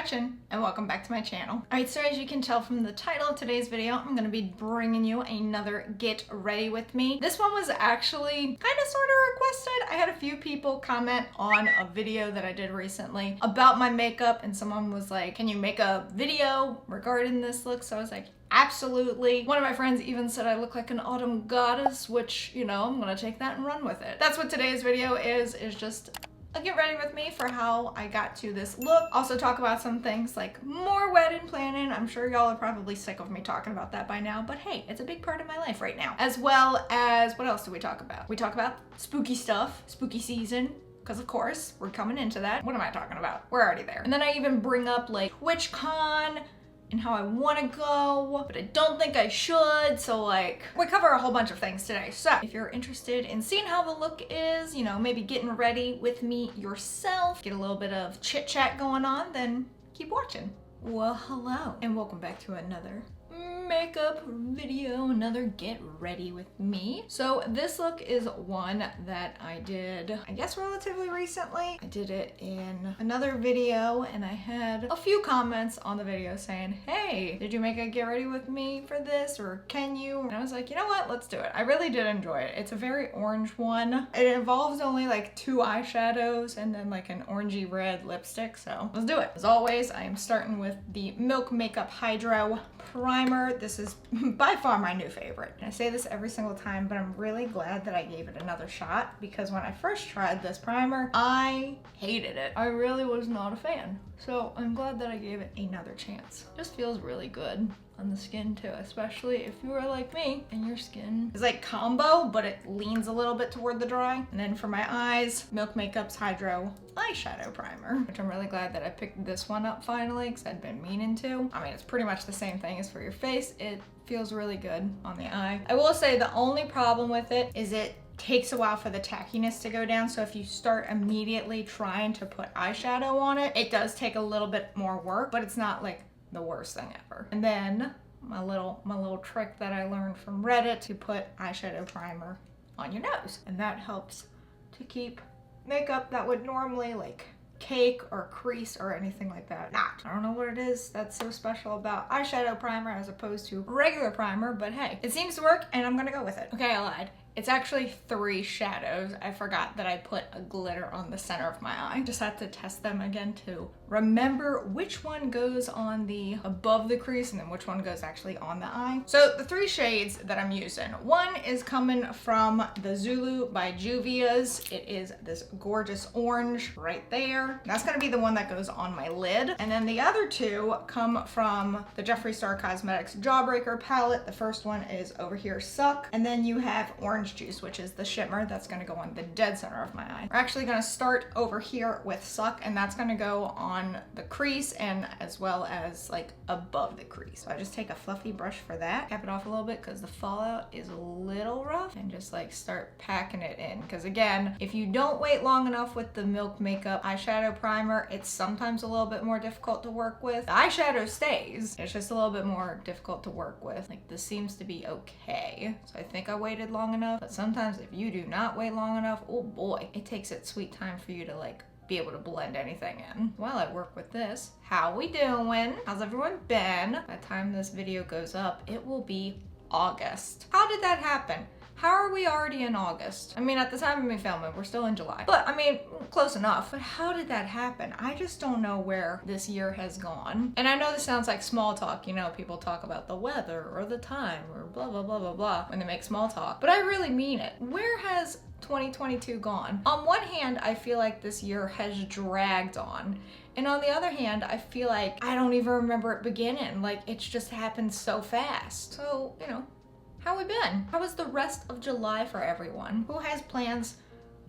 Gretchen, and welcome back to my channel. Alright, so as you can tell from the title of today's video, I'm going to be bringing you another Get Ready With Me. This one was actually kind of sort of requested. I had a few people comment on a video that I did recently about my makeup, and someone was like, can you make a video regarding this look? So I was like, absolutely. One of my friends even said I look like an autumn goddess, which, you know, I'm gonna take that and run with it. That's what today's video is just a get ready with me for how I got to this look. Also talk about some things like more wedding planning. I'm sure y'all are probably sick of me talking about that by now, but hey, it's a big part of my life right now. As well as, what else do we talk about? We talk about spooky stuff, spooky season, because of course, we're coming into that. What am I talking about? We're already there. And then I even bring up like TwitchCon, and how I want to go, but I don't think I should. So like, we cover a whole bunch of things today. So if you're interested in seeing how the look is, you know, maybe getting ready with me yourself, get a little bit of chit chat going on, then keep watching. Well, hello, and welcome back to another makeup video, another get ready with me. So this look is one that I did, I guess, relatively recently. I did it in another video and I had a few comments on the video saying, hey, did you make a get ready with me for this, or can you? And I was like, you know what, let's do it. I really did enjoy it. It's a very orange one. It involves only like 2 eyeshadows and then like an orangey red lipstick, so let's do it. As always, I am starting with the Milk Makeup Hydro Primer. This is by far my new favorite. And I say this every single time, but I'm really glad that I gave it another shot, because when I first tried this primer, I hated it. I really was not a fan. So I'm glad that I gave it another chance. Just feels really good on the skin too, especially if you are like me and your skin is like combo, but it leans a little bit toward the dry. And then for my eyes, Milk Makeup's Hydro Eyeshadow Primer, which I'm really glad that I picked this one up finally, because I'd been meaning to. I mean, it's pretty much the same thing as for your face. It feels really good on the eye. I will say the only problem with it is it takes a while for the tackiness to go down. So if you start immediately trying to put eyeshadow on it, it does take a little bit more work, but it's not like the worst thing ever. And then my little trick that I learned from Reddit, to put eyeshadow primer on your nose. And that helps to keep makeup that would normally like cake or crease or anything like that not. I don't know what it is that's so special about eyeshadow primer as opposed to regular primer, but hey, it seems to work and I'm gonna go with it. Okay, I lied. It's actually 3 shadows. I forgot that I put a glitter on the center of my eye. Just had to test them again to remember which one goes on the above the crease and then which one goes actually on the eye. So the 3 shades that I'm using, one is coming from the Zulu by Juvia's. It is this gorgeous orange right there. That's gonna be the one that goes on my lid. And then the other 2 come from the Jeffree Star Cosmetics Jawbreaker palette. The first one is over here, Suck. And then you have Orange Juice, which is the shimmer that's gonna go on the dead center of my eye. We're actually gonna start over here with Suck, and that's gonna go on the crease and as well as like above the crease. So I just take a fluffy brush for that, cap it off a little bit because the fallout is a little rough, and just like start packing it in. Because again, if you don't wait long enough with the Milk Makeup eyeshadow primer, it's sometimes a little bit more difficult to work with. The eyeshadow stays, it's just a little bit more difficult to work with. Like this seems to be okay. So I think I waited long enough. But sometimes if you do not wait long enough, oh boy, it takes its sweet time for you to like be able to blend anything in. While I work with this, how we doing? How's everyone been? By the time this video goes up, it will be August. How did that happen? How are we already in August? I mean, at the time of me filming, we're still in July. But I mean, close enough. But how did that happen? I just don't know where this year has gone. And I know this sounds like small talk. You know, people talk about the weather or the time or blah, blah, blah, blah, blah when they make small talk. But I really mean it. Where has 2022 gone? On one hand, I feel like this year has dragged on. And on the other hand, I feel like I don't even remember it beginning. Like, it's just happened so fast. So, you know, how we been? How was the rest of July for everyone? Who has plans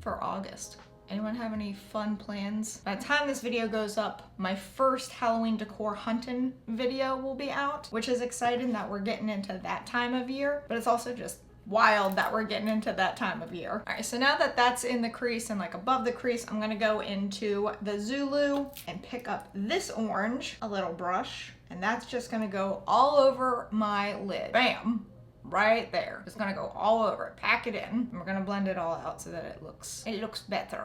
for August? Anyone have any fun plans? By the time this video goes up, my first Halloween decor hunting video will be out, which is exciting that we're getting into that time of year, but it's also just wild that we're getting into that time of year. All right, so now that that's in the crease and like above the crease, I'm gonna go into the Zulu and pick up this orange, a little brush, and that's just gonna go all over my lid. Bam. Right there. It's gonna go all over it. Pack it in. And we're gonna blend it all out so that it looks better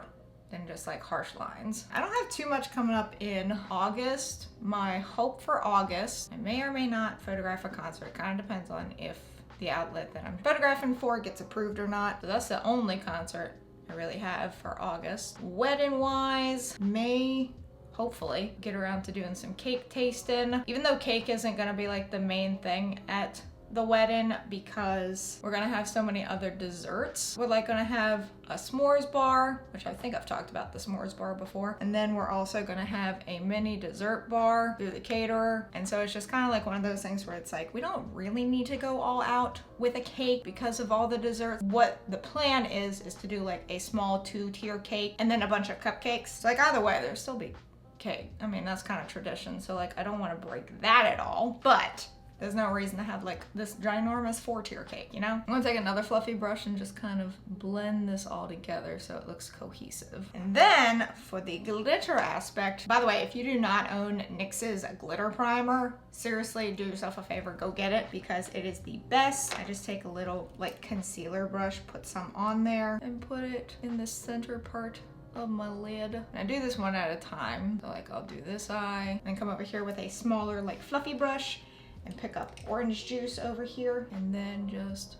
than just like harsh lines. I don't have too much coming up in August. My hope for August, I may or may not photograph a concert. It kind of depends on if the outlet that I'm photographing for gets approved or not. So that's the only concert I really have for August. Wedding wise, May, hopefully get around to doing some cake tasting. Even though cake isn't gonna be like the main thing at the wedding because we're gonna have so many other desserts. We're like gonna have a s'mores bar, which I think I've talked about the s'mores bar before. And then we're also gonna have a mini dessert bar through the caterer. And so it's just kind of like one of those things where it's like, we don't really need to go all out with a cake because of all the desserts. What the plan is to do like a small 2-tier cake and then a bunch of cupcakes. So like either way, there'll still be cake. I mean, that's kind of tradition. So like, I don't want to break that at all, but there's no reason to have like this ginormous 4-tier cake, you know? I'm gonna take another fluffy brush and just kind of blend this all together so it looks cohesive. And then for the glitter aspect, by the way, if you do not own NYX's glitter primer, seriously do yourself a favor, go get it because it is the best. I just take a little like concealer brush, put some on there and put it in the center part of my lid. And I do this one at a time. So like I'll do this eye and come over here with a smaller like fluffy brush and pick up orange juice over here and then just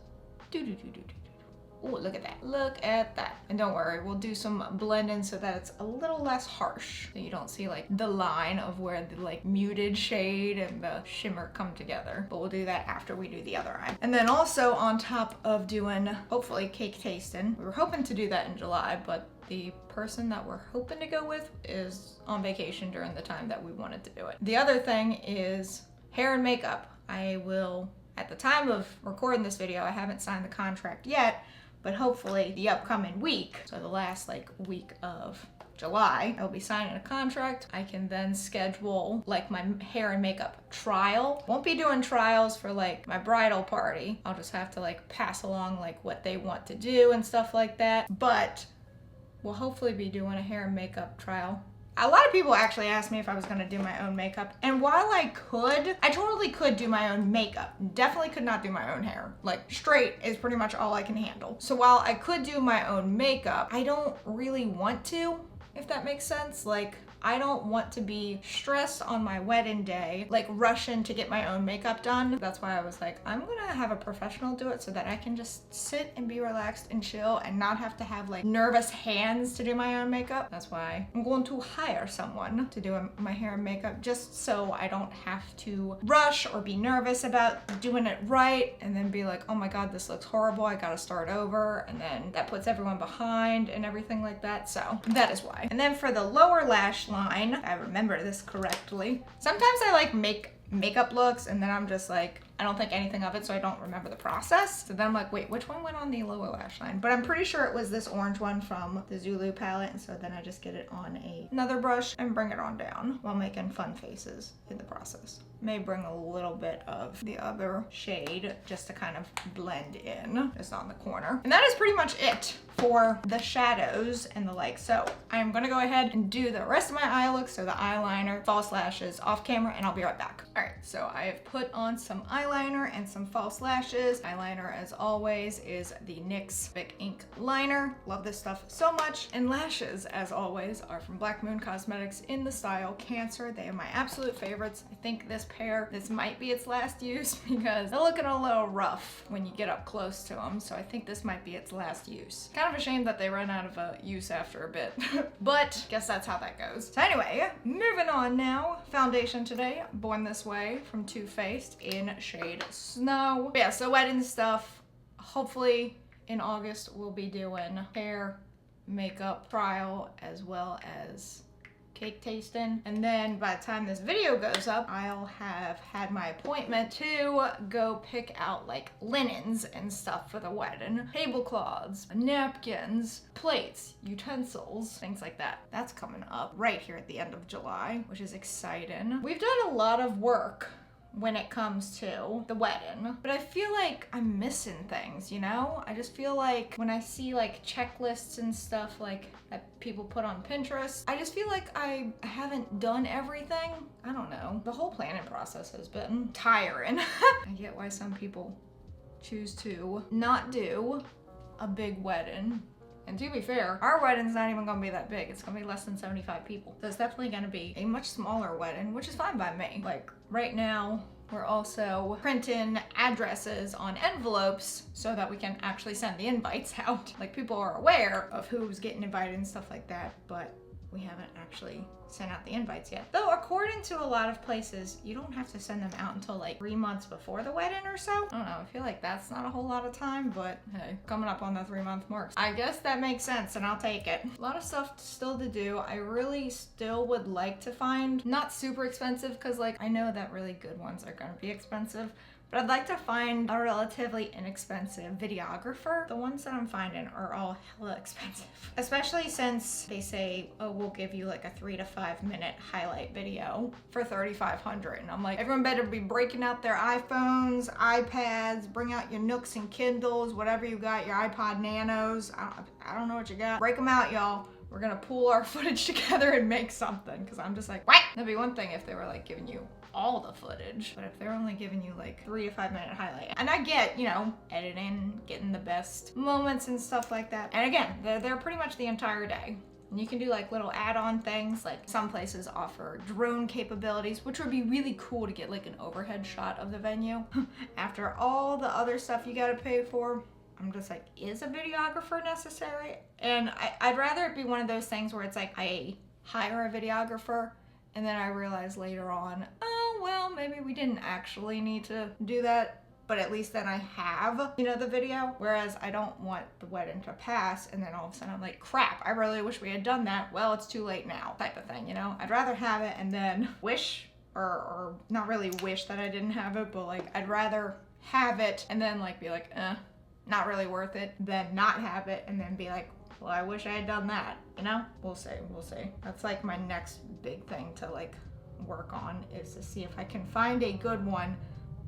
oh, look at that. Look at that. And don't worry, we'll do some blending so that it's a little less harsh. So you don't see like the line of where the like muted shade and the shimmer come together. But we'll do that after we do the other eye. And then also on top of doing, hopefully, cake tasting. We were hoping to do that in July, but the person that we're hoping to go with is on vacation during the time that we wanted to do it. The other thing is hair and makeup. I will, at the time of recording this video, I haven't signed the contract yet, but hopefully the upcoming week, so the last like week of July, I'll be signing a contract. I can then schedule like my hair and makeup trial. Won't be doing trials for like my bridal party. I'll just have to like pass along like what they want to do and stuff like that. But we'll hopefully be doing a hair and makeup trial. A lot of people actually asked me if I was gonna do my own makeup, and while I totally could do my own makeup. Definitely could not do my own hair. Like straight is pretty much all I can handle. So while I could do my own makeup, I don't really want to, if that makes sense. Like, I don't want to be stressed on my wedding day, like rushing to get my own makeup done. That's why I was like, I'm gonna have a professional do it so that I can just sit and be relaxed and chill and not have to have like nervous hands to do my own makeup. That's why I'm going to hire someone to do my hair and makeup just so I don't have to rush or be nervous about doing it right and then be like, oh my God, this looks horrible. I gotta start over. And then that puts everyone behind and everything like that. So that is why. And then for the lower lash line, I remember this correctly. Sometimes I like make makeup looks and then I'm just like, I don't think anything of it, so I don't remember the process. So then I'm like, wait, which one went on the lower lash line? But I'm pretty sure it was this orange one from the Zulu palette. And so then I just get it on another brush and bring it on down while making fun faces in the process. May bring a little bit of the other shade just to kind of blend in just on the corner. And that is pretty much it for the shadows and the like. So I'm gonna go ahead and do the rest of my eye look. So the eyeliner, false lashes off camera, and I'll be right back. All right, so I have put on some eyeliner and some false lashes. Eyeliner, as always, is the NYX Big Ink Liner. Love this stuff so much. And lashes, as always, are from Black Moon Cosmetics in the style Cancer. They are my absolute favorites. I think this pair, this might be its last use because they're looking a little rough when you get up close to them. So I think this might be its last use. Kind of a shame that they run out of use after a bit, but guess that's how that goes. So anyway, moving on now. Foundation today, Born This Way from Too Faced in shade Snow. But yeah, so wedding stuff. Hopefully in August we'll be doing hair, makeup trial, as well as cake tasting. And then by the time this video goes up, I'll have had my appointment to go pick out like linens and stuff for the wedding. Tablecloths, napkins, plates, utensils, things like that. That's coming up right here at the end of July, which is exciting. We've done a lot of work when it comes to the wedding, but I feel like I'm missing things, you know? I just feel like when I see like checklists and stuff like that people put on Pinterest, I just feel like I haven't done everything. I don't know. The whole planning process has been tiring. I get why some people choose to not do a big wedding And to be fair, our wedding's not even gonna be that big. It's gonna be less than 75 people. So it's definitely gonna be a much smaller wedding, which is fine by me. Like right now, we're also printing addresses on envelopes so that we can actually send the invites out. Like people are aware of who's getting invited and stuff like that, but we haven't actually sent out the invites yet. Though according to a lot of places, you don't have to send them out until like 3 months before the wedding or so. I don't know, I feel like that's not a whole lot of time, but hey, coming up on the 3-month mark. I guess that makes sense and I'll take it. A lot of stuff still to do. I really still would like to find, not super expensive, because like I know that really good ones are gonna be expensive, but I'd like to find a relatively inexpensive videographer. The ones that I'm finding are all hella expensive. Especially since they say, oh, we'll give you like a 3 to 5 minute highlight video for $3,500. And I'm like, everyone better be breaking out their iPhones, iPads, bring out your Nooks and Kindles, whatever you got, your iPod Nanos. I don't know what you got. Break them out, y'all. We're gonna pool our footage together and make something, because I'm just like, what? That'd be one thing if they were like giving you all the footage, but if they're only giving you like 3 to 5 minute highlight, and I get, you know, editing, getting the best moments and stuff like that, and again, they're pretty much the entire day. And you can do like little add-on things, like some places offer drone capabilities, which would be really cool to get like an overhead shot of the venue. After all the other stuff you gotta pay for, I'm just like, is a videographer necessary? And I'd rather it be one of those things where it's like I hire a videographer and then I realize later on, oh, well, maybe we didn't actually need to do that, but at least then I have, you know, the video. Whereas I don't want the wedding to pass and then all of a sudden I'm like, crap, I really wish we had done that. Well, it's too late now, type of thing, you know? I'd rather have it and then wish, or not really wish that I didn't have it, but like, I'd rather have it and then like be like, not really worth it, than not have it and then be like, well, I wish I had done that, you know? We'll see. That's like my next big thing to like work on, is to see if I can find a good one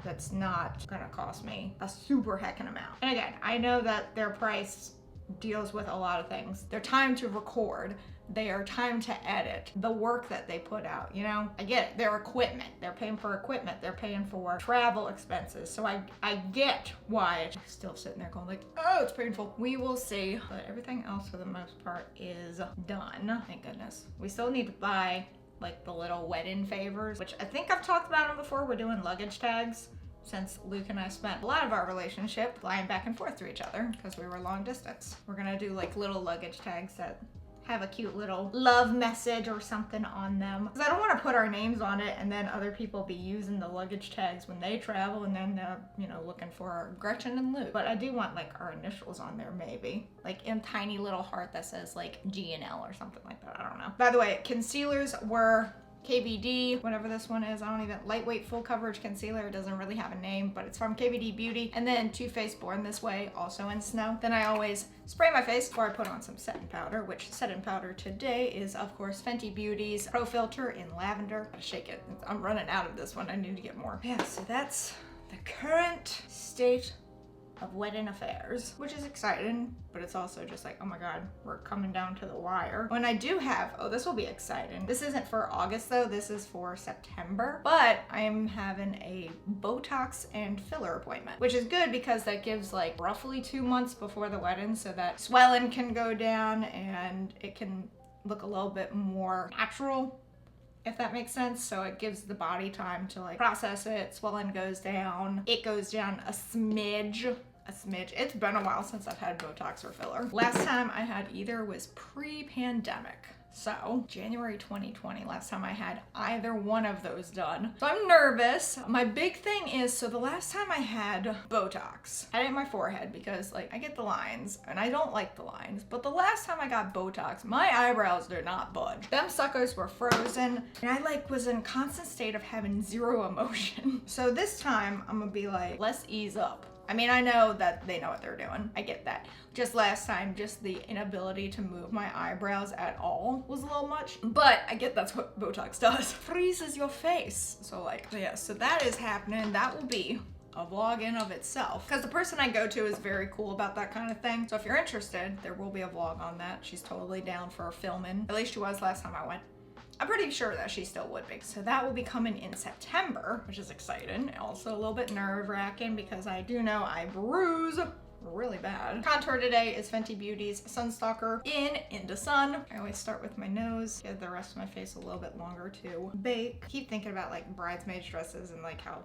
that's not gonna cost me a super heckin' amount. And again, I know that their price deals with a lot of things. Their time to record, their time to edit, the work that they put out, you know? I get it, their equipment, they're paying for equipment, they're paying for travel expenses. So I get why I'm still sitting there going like, oh, it's painful. We will see. But everything else for the most part is done, thank goodness. We still need to buy like the little wedding favors, which I think I've talked about them before. We're doing luggage tags, since Luke and I spent a lot of our relationship flying back and forth to each other because we were long distance. We're gonna do like little luggage tags that have a cute little love message or something on them. Because I don't want to put our names on it and then other people be using the luggage tags when they travel and then, you know, looking for Gretchen and Luke. But I do want like our initials on there maybe. Like in tiny little heart that says like G&L or something like that, I don't know. By the way, concealers were KVD, whatever this one is, I don't even, lightweight full coverage concealer, it doesn't really have a name, but it's from KVD Beauty. And then Too Faced Born This Way, also in snow. Then I always spray my face before I put on some setting powder, which setting powder today is of course Fenty Beauty's Pro Filter in lavender. Gotta shake it, I'm running out of this one, I need to get more. Yeah, so that's the current state of wedding affairs, which is exciting, but it's also just like, oh my god, we're coming down to the wire. When I do have, oh, this will be exciting. This isn't for August though, this is for September, but I'm having a Botox and filler appointment, which is good because that gives like roughly 2 months before the wedding so that swelling can go down and it can look a little bit more natural, if that makes sense. So it gives the body time to like process it, swelling goes down, it goes down a smidge. It's been a while since I've had Botox or filler. Last time I had either was pre-pandemic. So January 2020, last time I had either one of those done. So I'm nervous. My big thing is, so the last time I had Botox, I had it in my forehead because like I get the lines and I don't like the lines, but the last time I got Botox, my eyebrows did not budge. Them suckers were frozen and I like was in a constant state of having zero emotion. So this time I'm gonna be like, let's ease up. I mean, I know that they know what they're doing. I get that. Just last time, just the inability to move my eyebrows at all was a little much. But I get that's what Botox does. Freezes your face. So like, yeah, so that is happening. That will be a vlog in of itself. Because the person I go to is very cool about that kind of thing. So if you're interested, there will be a vlog on that. She's totally down for filming. At least she was last time I went. I'm pretty sure that she still would be. So that will be coming in September, which is exciting. Also a little bit nerve-wracking because I do know I bruise really bad. Contour today is Fenty Beauty's Sunstalker in the Sun. I always start with my nose, give the rest of my face a little bit longer to bake. Keep thinking about like bridesmaids dresses and like how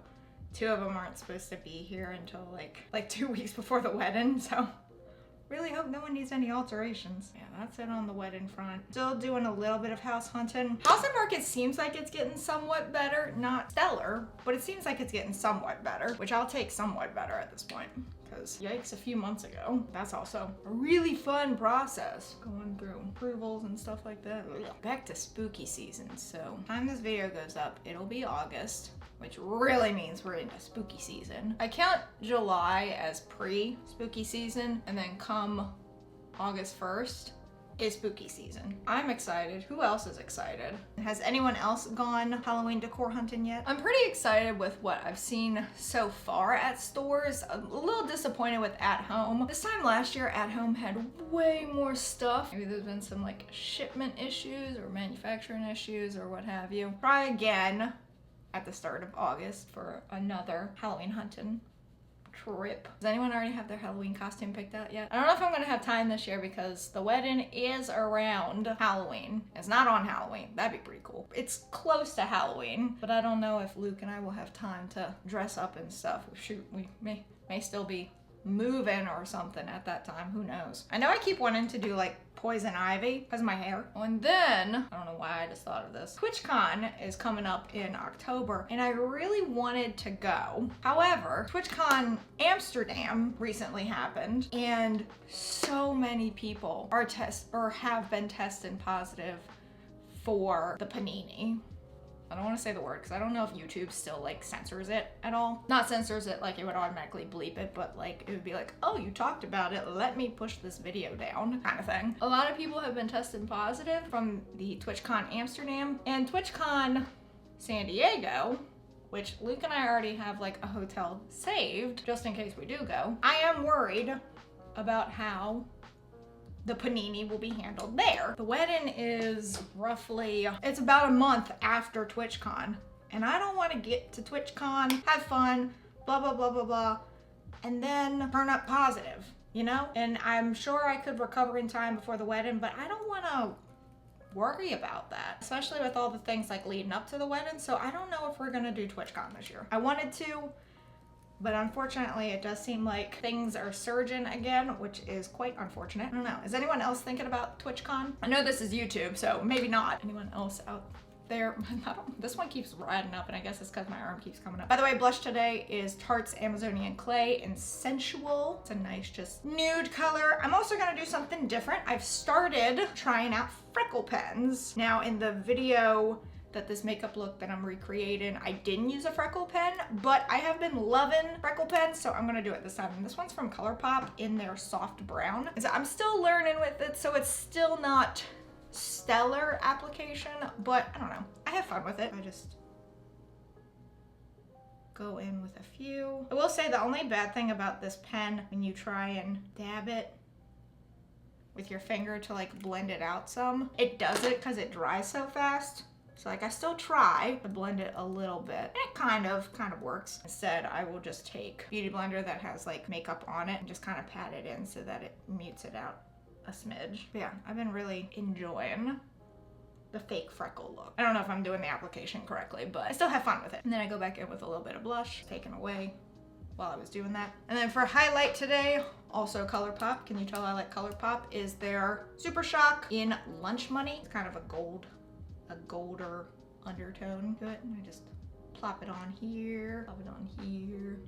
2 of them aren't supposed to be here until like 2 weeks before the wedding, so really hope no one needs any alterations. Yeah, that's it on the wedding front. Still doing a little bit of house hunting. Housing market seems like it's getting somewhat better. Not stellar, but it seems like it's getting somewhat better, which I'll take somewhat better at this point. Because yikes, a few months ago. That's also a really fun process. Going through approvals and stuff like that. Back to spooky season. So time this video goes up, it'll be August, which really means we're into spooky season. I count July as pre-spooky season, and then come August 1st is spooky season. I'm excited. Who else is excited? Has anyone else gone Halloween decor hunting yet? I'm pretty excited with what I've seen so far at stores. I'm a little disappointed with At Home. This time last year, At Home had way more stuff. Maybe there's been some like shipment issues or manufacturing issues or what have you. Try again at the start of August for another Halloween hunting trip. Does anyone already have their Halloween costume picked out yet? I don't know if I'm gonna have time this year because the wedding is around Halloween. It's not on Halloween. That'd be pretty cool. It's close to Halloween, but I don't know if Luke and I will have time to dress up and stuff. Shoot, we may still be moving or something at that time. Who knows? I know I keep wanting to do like poison ivy because of my hair. And then, I don't know why I just thought of this, TwitchCon is coming up in October and I really wanted to go. However, TwitchCon Amsterdam recently happened and so many people are have been tested positive for the panini. I don't want to say the word because I don't know if YouTube still like censors it at all. Not censors it like it would automatically bleep it, but like it would be like, oh, you talked about it, let me push this video down kind of thing. A lot of people have been tested positive from the TwitchCon Amsterdam and TwitchCon San Diego, which Luke and I already have like a hotel saved just in case we do go. I am worried about how the panini will be handled there. The wedding is roughly, it's about a month after TwitchCon. And I don't want to get to TwitchCon, have fun, blah, blah, blah, blah, blah, and then turn up positive, you know? And I'm sure I could recover in time before the wedding, but I don't want to worry about that, especially with all the things like leading up to the wedding. So I don't know if we're going to do TwitchCon this year. I wanted to, but unfortunately, it does seem like things are surging again, which is quite unfortunate. I don't know. Is anyone else thinking about TwitchCon? I know this is YouTube, so maybe not. Anyone else out there? This one keeps riding up, and I guess it's because my arm keeps coming up. By the way, blush today is Tarte's Amazonian Clay in Sensual. It's a nice, just nude color. I'm also gonna do something different. I've started trying out freckle pens. Now, in the video that this makeup look that I'm recreating, I didn't use a freckle pen, but I have been loving freckle pens, so I'm gonna do it this time. And this one's from ColourPop in their soft brown. So I'm still learning with it, so it's still not stellar application, but I don't know. I have fun with it. I just go in with a few. I will say the only bad thing about this pen, when you try and dab it with your finger to like blend it out some, it does it because it dries so fast. So like I still try to blend it a little bit. And it kind of works. Instead, I will just take a beauty blender that has like makeup on it and just kind of pat it in so that it mutes it out a smidge. But yeah, I've been really enjoying the fake freckle look. I don't know if I'm doing the application correctly, but I still have fun with it. And then I go back in with a little bit of blush, taken away while I was doing that. And then for highlight today, also ColourPop. Can you tell I like ColourPop? Is their Super Shock in Lunch Money. It's kind of a golder undertone to it. And I just plop it on here, plop it on here.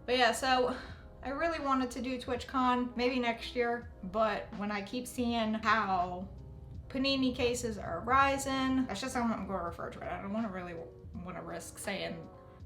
But yeah, so I really wanted to do TwitchCon maybe next year, but when I keep seeing how panini cases are rising, that's just how I'm going to refer to it. I don't really want to risk saying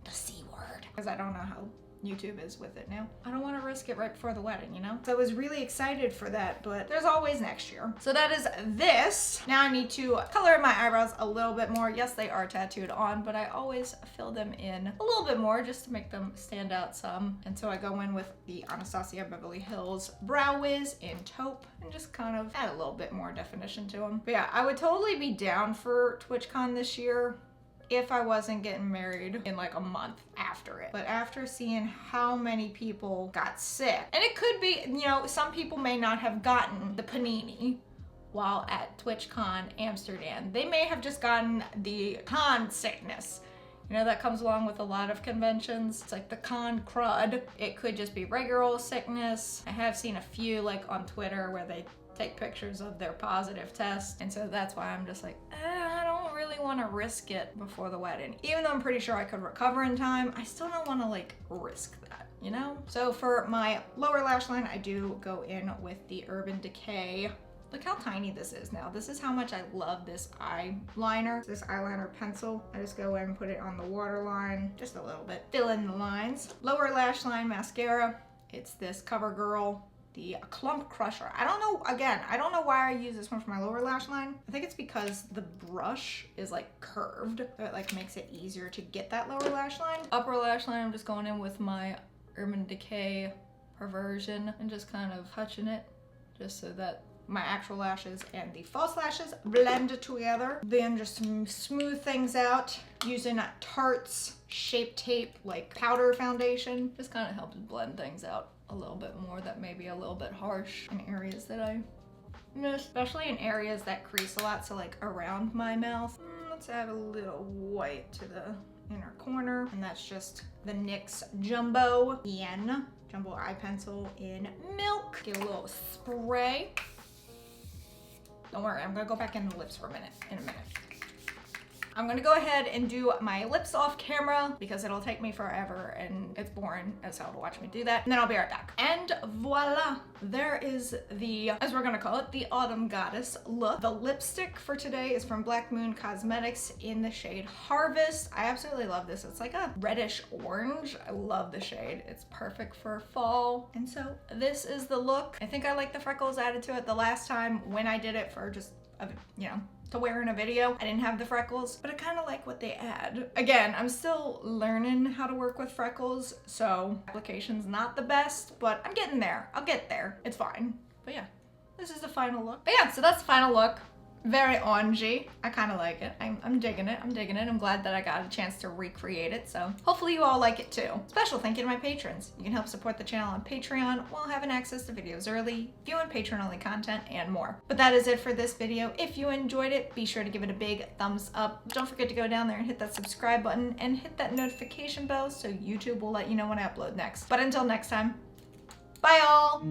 the C word because I don't know how YouTube is with it now. I don't want to risk it right before the wedding, you know? So I was really excited for that, but there's always next year. So that is this. Now I need to color my eyebrows a little bit more. Yes, they are tattooed on, but I always fill them in a little bit more just to make them stand out some. And so I go in with the Anastasia Beverly Hills Brow Wiz in taupe and just kind of add a little bit more definition to them. But yeah, I would totally be down for TwitchCon this year. if I wasn't getting married in like a month after it. But after seeing how many people got sick, and it could be, you know, some people may not have gotten the panini while at TwitchCon Amsterdam. They may have just gotten the con sickness. You know, that comes along with a lot of conventions. It's like the con crud. It could just be regular old sickness. I have seen a few like on Twitter where they take pictures of their positive test. And so that's why I'm just like, I don't really want to risk it before the wedding. Even though I'm pretty sure I could recover in time, I still don't want to like risk that, you know? So for my lower lash line, I do go in with the Urban Decay. Look how tiny this is now. This is how much I love this eyeliner. This eyeliner pencil. I just go in and put it on the waterline, just a little bit. Fill in the lines. Lower lash line mascara. It's this CoverGirl, the Clump Crusher. I don't know, again, I don't know why I use this one for my lower lash line. I think it's because the brush is like curved, so it like makes it easier to get that lower lash line. Upper lash line, I'm just going in with my Urban Decay Perversion and just kind of touching it just so that my actual lashes and the false lashes blend together. Then just smooth things out using Tarte's Shape Tape like powder foundation. Just kind of helps blend things out a little bit more that may be a little bit harsh in areas that I miss, especially in areas that crease a lot, so like around my mouth. Let's add a little white to the inner corner, and that's just the NYX Jumbo Eye Pencil in Milk. Get a little spray. Don't worry, I'm gonna go back in the lips for a minute, I'm gonna go ahead and do my lips off camera because it'll take me forever and it's boring as hell to watch me do that. And then I'll be right back. And voila, there is the, as we're gonna call it, the Autumn Goddess look. The lipstick for today is from Black Moon Cosmetics in the shade Harvest. I absolutely love this. It's like a reddish orange. I love the shade. It's perfect for fall. And so this is the look. I think I like the freckles added to it. The last time when I did it for just, you know, to wear in a video, I didn't have the freckles, but I kind of like what they add. Again, I'm still learning how to work with freckles, so application's not the best, but I'm getting there. I'll get there. It's fine. But yeah, this is the final look. But yeah, so that's the final look. Very orangey. I kind of like it. I'm digging it. I'm glad that I got a chance to recreate it. So hopefully you all like it too. Special thank you to my patrons. You can help support the channel on Patreon while having access to videos early, viewing patron-only content, and more. But that is it for this video. If you enjoyed it, be sure to give it a big thumbs up. Don't forget to go down there and hit that subscribe button and hit that notification bell so YouTube will let you know when I upload next. But until next time, bye all!